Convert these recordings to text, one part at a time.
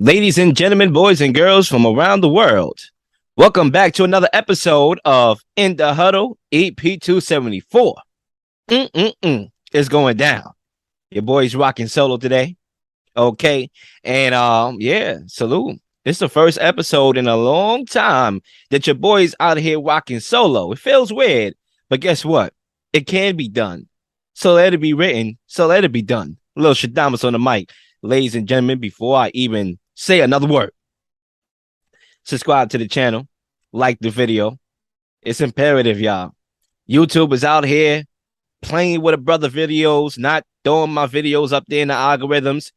Ladies and gentlemen, boys and girls from around the world, welcome back to another episode of In the Huddle, EP 274. It's going down. Your boy's rocking solo today. Okay. And salute. This is the first episode in a long time that your boy's out here rocking solo. It feels weird, but guess what? It can be done. So let it be written. So let it be done. A little Shadamas on the mic. Ladies and gentlemen, before I even say another word, subscribe to the channel, like the video. It's imperative, y'all. YouTube is out here playing with a brother videos, not throwing my videos up there in the algorithms.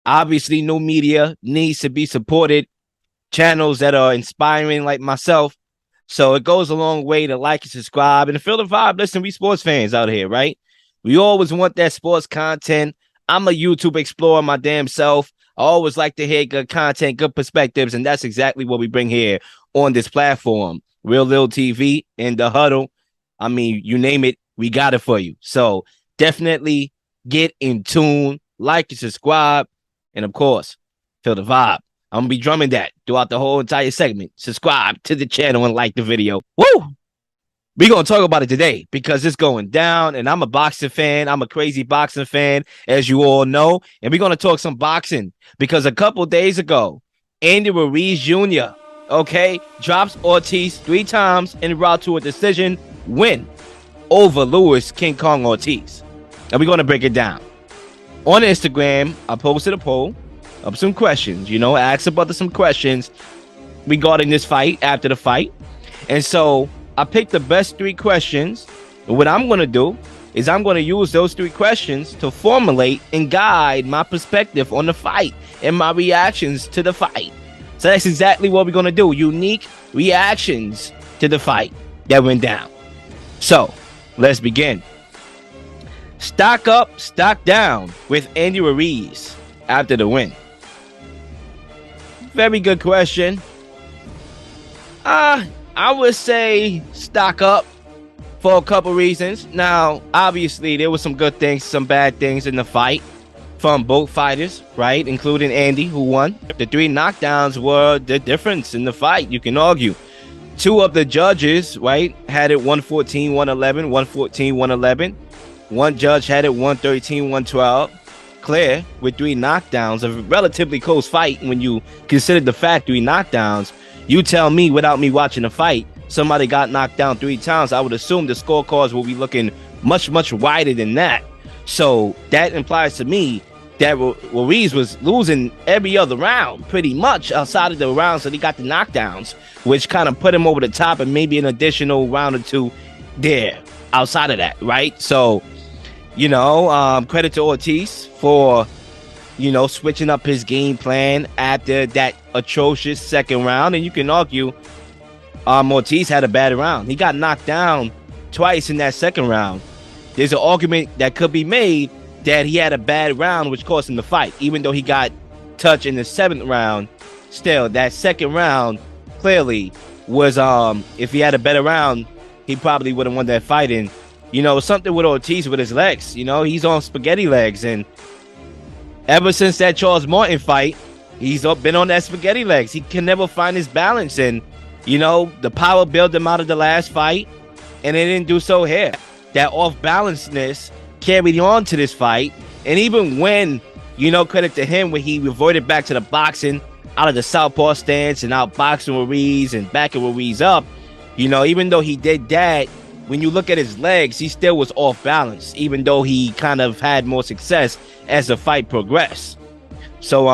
Obviously, new media needs to be supported. Channels that are inspiring like myself. So it goes a long way to like and subscribe and to feel the vibe. Listen, we sports fans out here, right? We always want that sports content. I'm a YouTube explorer my damn self. I always like to hear good content, good perspectives, and that's exactly what we bring here on this platform. Real Lil TV, In the Huddle. I mean, you name it, we got it for you. So definitely get in tune, like and subscribe, and of course, feel the vibe. I'm going to be drumming that throughout the whole entire segment. Subscribe to the channel and like the video. Woo! We're going to talk about it today because it's going down, and I'm a boxing fan. I'm a crazy boxing fan, as you all know, and we're going to talk some boxing because a couple days ago, Andy Ruiz Jr., drops Ortiz 3 times en route to a decision win over Luis King Kong Ortiz. And we're going to break it down. On Instagram, I posted a poll of some questions, asked about some questions regarding this fight after the fight. And so I picked the best 3 questions. And what I'm going to do is I'm going to use those 3 questions to formulate and guide my perspective on the fight and my reactions to the fight. So that's exactly what we're going to do. Unique reactions to the fight that went down. So let's begin. Stock up, stock down with Andy Ruiz after the win. Very good question. I would say stock up for a couple reasons. Now, obviously, there were some good things, some bad things in the fight from both fighters, right? Including Andy, who won. The 3 knockdowns were the difference in the fight, you can argue. 2 of the judges, right, had it 114, 111, 114, 111. One judge had it 113, 112. Clear with 3 knockdowns, a relatively close fight when you consider the fact 3 knockdowns. You tell me without me watching the fight, somebody got knocked down 3 times. I would assume the scorecards will be looking much, much wider than that. So that implies to me that Ruiz was losing every other round, pretty much outside of the rounds that he got the knockdowns, which kind of put him over the top and maybe an additional round or 2 there outside of that, right? So, credit to Ortiz for, switching up his game plan after that atrocious second round. And you can argue Ortiz had a bad round. He got knocked down twice in that second round. There's an argument that could be made that he had a bad round, which cost him the fight. Even though he got touched in the 7th round, still, that second round clearly was, if he had a better round, he probably would have won that fight. And, something with Ortiz with his legs. He's on spaghetti legs. And ever since that Charles Martin fight, he's been on that spaghetti legs. He can never find his balance. And, the power bailed him out of the last fight, and it didn't do so here. That off-balancedness carried on to this fight. And even when, credit to him, when he reverted back to the boxing out of the southpaw stance and outboxing Ruiz and backing Ruiz up, even though he did that, when you look at his legs, he still was off balance, even though he kind of had more success as the fight progressed. So,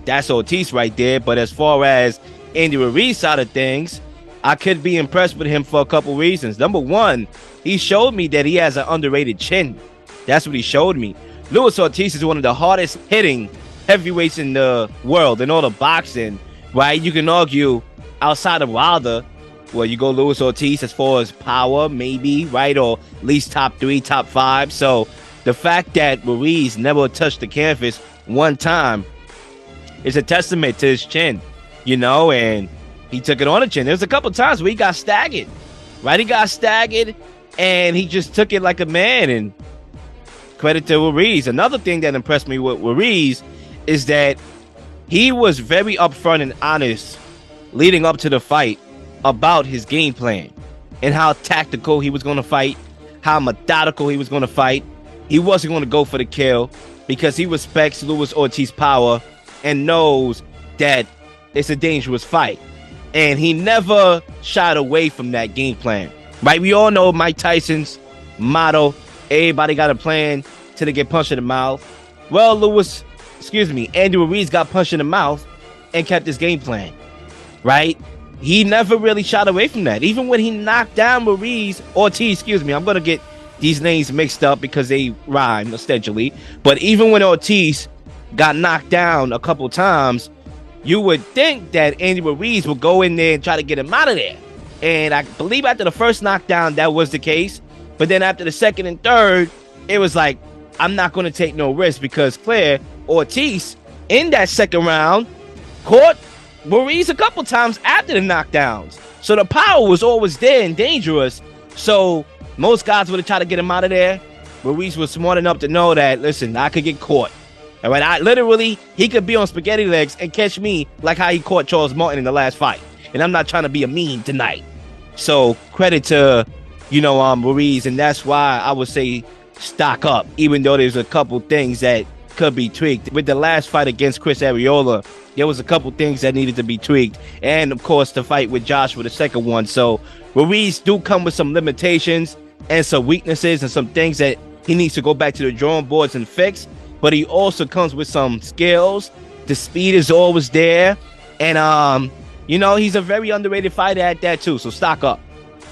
that's Ortiz right there. But as far as Andy Ruiz side of things, I could be impressed with him for a couple reasons. Number one, he showed me that he has an underrated chin. That's what he showed me. Luis Ortiz is one of the hardest hitting heavyweights in the world in all of boxing, right? You can argue outside of Wilder, well, you go Luis Ortiz as far as power, maybe, right? Or at least top 3, top 5. So the fact that Ruiz never touched the canvas one time is a testament to his chin, and he took it on the chin. There was a couple times where he got staggered, right? He got staggered, and he just took it like a man, and credit to Ruiz. Another thing that impressed me with Ruiz is that he was very upfront and honest leading up to the fight about his game plan and how tactical he was going to fight, how methodical he was going to fight. He wasn't going to go for the kill because he respects Luis Ortiz's power and knows that it's a dangerous fight. And he never shied away from that game plan, right? We all know Mike Tyson's motto, everybody got a plan till they get punched in the mouth. Well, Andy Ruiz got punched in the mouth and kept his game plan, right? He never really shied away from that. Even when he knocked down Ortiz, I'm going to get these names mixed up because they rhyme essentially. But even when Ortiz got knocked down a couple times, you would think that Andy Ruiz would go in there and try to get him out of there. And I believe after the first knockdown, that was the case. But then after the second and third, it was like, I'm not going to take no risk because Ortiz, in that second round, caught Ruiz a couple times after the knockdowns. So the power was always there and dangerous. So most guys would have tried to get him out of there. Ruiz was smart enough to know that, listen, I could get caught. All right, he could be on spaghetti legs and catch me like how he caught Charles Martin in the last fight. And I'm not trying to be a meme tonight. So credit to, Ruiz, and that's why I would say stock up, even though there's a couple things that could be tweaked. With the last fight against Chris Arreola, there was a couple things that needed to be tweaked. And, of course, the fight with Joshua, the second one. So Ruiz do come with some limitations and some weaknesses and some things that he needs to go back to the drawing boards and fix. But he also comes with some skills. The speed is always there. And, he's a very underrated fighter at that, too. So stock up.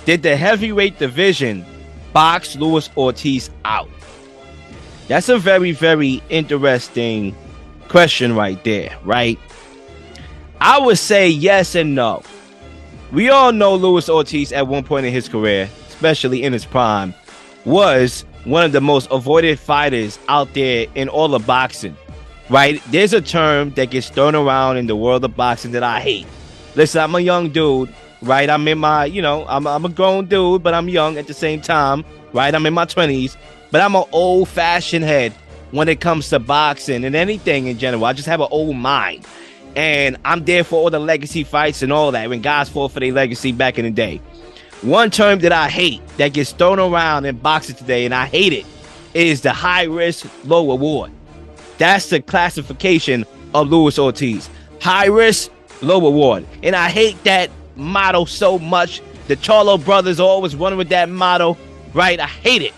Did the heavyweight division box Luis Ortiz out? That's a very, very interesting question right there, right? I would say yes and no. We all know Luis Ortiz at one point in his career, especially in his prime, was one of the most avoided fighters out there in all of boxing, right? There's a term that gets thrown around in the world of boxing that I hate. Listen, I'm a young dude, right? I'm in my, I'm a grown dude, but I'm young at the same time, right? I'm in my 20s, but I'm an old-fashioned head when it comes to boxing and anything in general. I just have an old mind, and I'm there for all the legacy fights and all that when guys fought for their legacy back in the day. One term that I hate that gets thrown around in boxing today, and I hate it, is the high risk, low reward. That's the classification of Luis Ortiz. High risk, low reward. And I hate that motto so much. The Charlo brothers are always running with that motto, right? I hate it.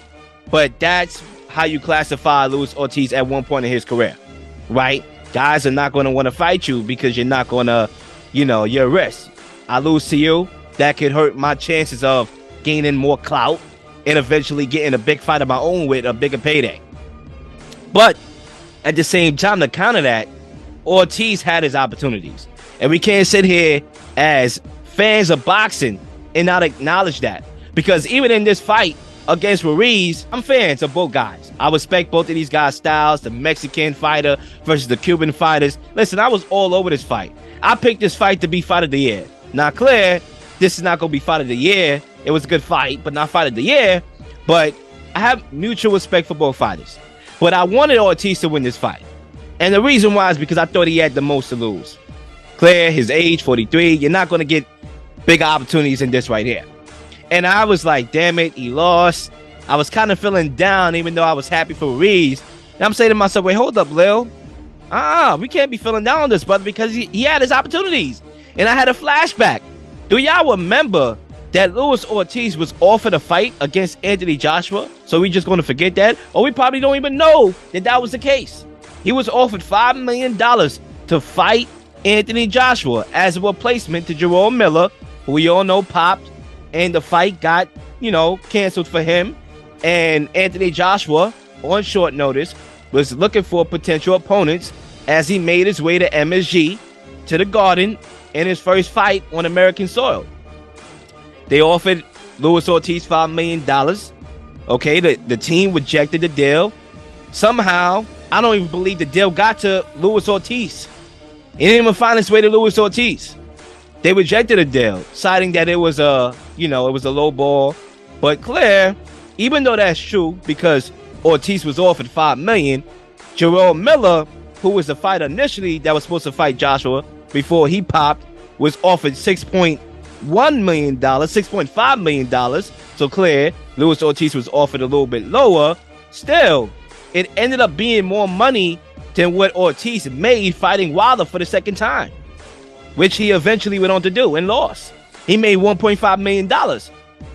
But that's how you classify Luis Ortiz at one point in his career, right? Guys are not going to want to fight you because you're not going to, you're a risk. I lose to you. That could hurt my chances of gaining more clout and eventually getting a big fight of my own with a bigger payday. But at the same time, to counter that, Ortiz had his opportunities. And we can't sit here as fans of boxing and not acknowledge that. Because even in this fight against Ruiz, I'm fans of both guys. I respect both of these guys' styles, the Mexican fighter versus the Cuban fighters. Listen, I was all over this fight. I picked this fight to be fight of the year. Now, clear, this is not going to be fight of the year. It was a good fight, but not fight of the year. But I have mutual respect for both fighters. But I wanted Ortiz to win this fight. And the reason why is because I thought he had the most to lose. Clear, his age, 43. You're not going to get big opportunities in this right here. And I was like, damn it, he lost. I was kind of feeling down, even though I was happy for Ruiz. And I'm saying to myself, wait, hold up, Lil. We can't be feeling down on this brother because he had his opportunities. And I had a flashback. Do y'all remember that Luis Ortiz was offered a fight against Anthony Joshua? So we just going to forget that? Or we probably don't even know that that was the case. He was offered $5 million to fight Anthony Joshua as a replacement to Jerome Miller, who we all know popped, and the fight got, canceled for him. And Anthony Joshua, on short notice, was looking for potential opponents as he made his way to MSG, to the Garden, in his first fight on American soil. They offered Luis Ortiz $5 million. Okay, the team rejected the deal. Somehow, I don't even believe the deal got to Luis Ortiz. It didn't even find its way to Luis Ortiz. They rejected the deal, citing that it was a low ball. But clear, even though that's true, because Ortiz was offered $5 million, Jerome Miller who was the fighter initially that was supposed to fight Joshua before he popped, was offered $6.1 million, $6.5 million. So clear, Luis Ortiz was offered a little bit lower. Still, it ended up being more money than what Ortiz made fighting Wilder for the second time, which he eventually went on to do and lost. He made $1.5 million.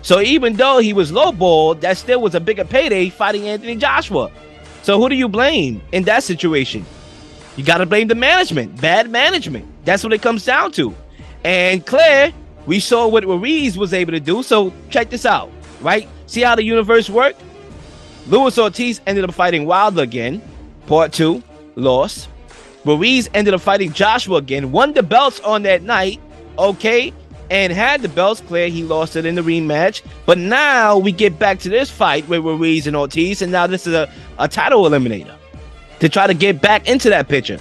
So even though he was lowballed, that still was a bigger payday fighting Anthony Joshua. So who do you blame in that situation? You got to blame the management, bad management. That's what it comes down to. And Claire, we saw what Ruiz was able to do. So check this out, right? See how the universe worked? Luis Ortiz ended up fighting Wilder again. Part 2, lost. Ruiz ended up fighting Joshua again, won the belts on that night, okay, and had the belts. Clear, he lost it in the rematch. But now we get back to this fight with Ruiz and Ortiz, and now this is a title eliminator to try to get back into that picture.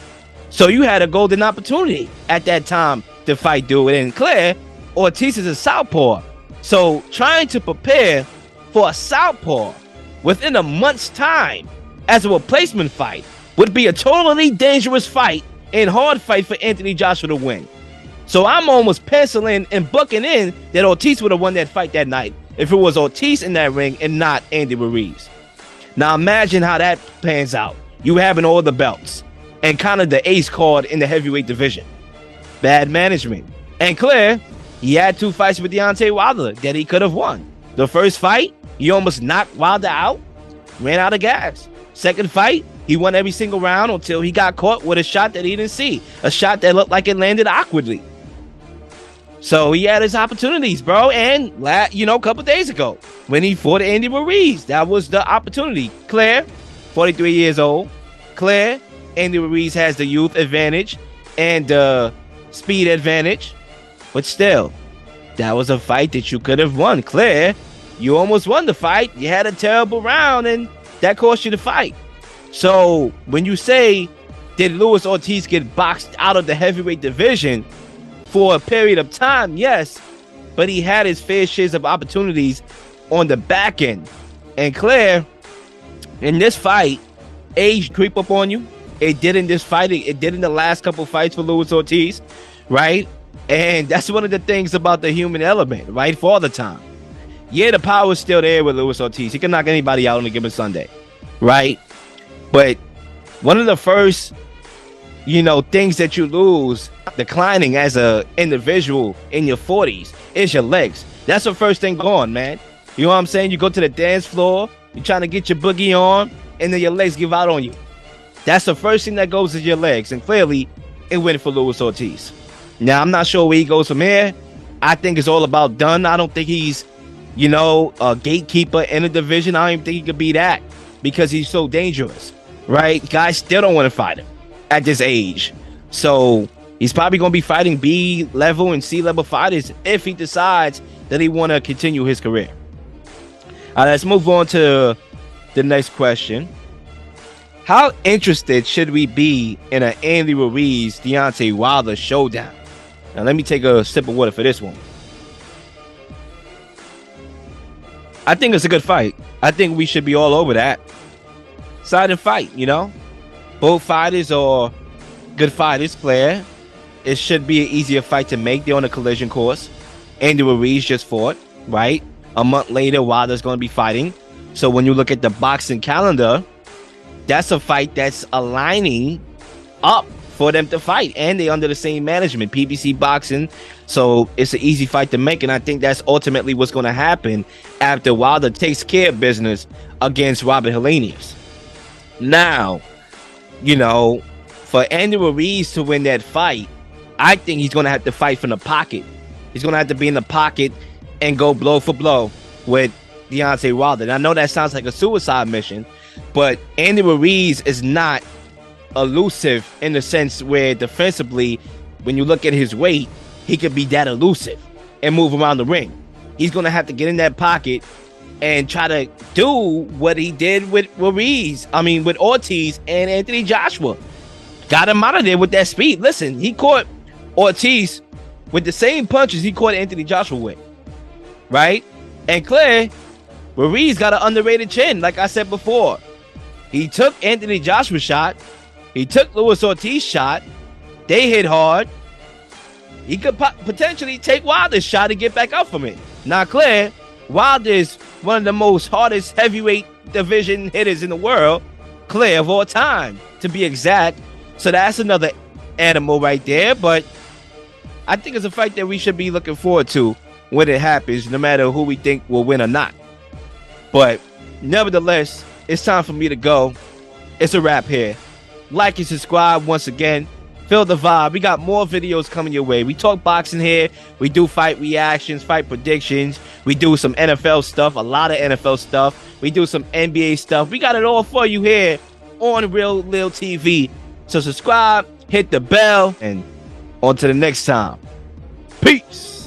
So you had a golden opportunity at that time to fight dude. And Claire, Ortiz is a southpaw. So trying to prepare for a southpaw within a month's time as a replacement fight would be a totally dangerous fight and hard fight for Anthony Joshua to win. So I'm almost penciling and booking in that Ortiz would have won that fight that night if it was Ortiz in that ring and not Andy Ruiz. Now imagine how that pans out. You having all the belts and kind of the ace card in the heavyweight division. Bad management. And Claire, he had 2 fights with Deontay Wilder that he could have won. The first fight, he almost knocked Wilder out, ran out of gas. Second fight, he won every single round until he got caught with a shot that he didn't see. A shot that looked like it landed awkwardly. So he had his opportunities, bro. And, a couple days ago, when he fought Andy Ruiz, that was the opportunity. Claire, 43 years old. Claire, Andy Ruiz has the youth advantage and the speed advantage. But still, that was a fight that you could have won. Claire, you almost won the fight. You had a terrible round, and that cost you the fight. So when you say, did Luis Ortiz get boxed out of the heavyweight division for a period of time? Yes, but he had his fair shares of opportunities on the back end. And Claire, in this fight, age creep up on you. It did in this fight. It did in the last couple fights for Luis Ortiz, right? And that's one of the things about the human element, right? For all the time. Yeah, the power is still there with Luis Ortiz. He can knock anybody out on a given Sunday, right? But one of the first, things that you lose declining as a individual in your 40s is your legs. That's the first thing gone, man. You know what I'm saying? You go to the dance floor, you're trying to get your boogie on, and then your legs give out on you. That's the first thing that goes is your legs. And clearly, it went for Luis Ortiz. Now, I'm not sure where he goes from here. I think it's all about done. I don't think he's, a gatekeeper in the division. I don't even think he could be that because he's so dangerous, right? Guys still don't want to fight him at this age. So he's probably going to be fighting B level and C level fighters if he decides that he want to continue his career. All right, let's move on to the next question. How interested should we be in an Andy Ruiz, Deontay Wilder showdown? Now, let me take a sip of water for this one. I think it's a good fight. I think we should be all over that. Exciting fight, Both fighters are good fighters, Claire. It should be an easier fight to make. They're on a collision course. Andy Ruiz just fought, right? A month later, Wilder's going to be fighting. So when you look at the boxing calendar, that's a fight that's aligning up for them to fight. And they're under the same management, PBC Boxing. So it's an easy fight to make. And I think that's ultimately what's going to happen after Wilder takes care of business against Robert Helenius. Now, for Andy Ruiz to win that fight, I think he's going to have to fight from the pocket. He's going to have to be in the pocket and go blow for blow with Deontay Wilder. And I know that sounds like a suicide mission, but Andy Ruiz is not elusive in the sense where defensively, when you look at his weight, he could be that elusive and move around the ring. He's going to have to get in that pocket and try to do what he did with with Ortiz and Anthony Joshua. Got him out of there with that speed. Listen, he caught Ortiz with the same punches he caught Anthony Joshua with, right? And Claire, Ruiz got an underrated chin, like I said before. He took Anthony Joshua's shot, He took Luis Ortiz's shot. They hit hard. He could potentially take Wilder's shot and get back up from it. Not clear. Wilder is one of the most hardest heavyweight division hitters in the world. Clear of all time, to be exact. So that's another animal right there. But I think it's a fight that we should be looking forward to when it happens, no matter who we think will win or not. But nevertheless, it's time for me to go. It's a wrap here. Like and subscribe once again. Feel the vibe. We got more videos coming your way. We talk boxing here. We do fight reactions, fight predictions. We do some NFL stuff, a lot of NFL stuff. We do some NBA stuff. We got it all for you here on Real Lil TV. So subscribe, hit the bell, and on to the next time. Peace.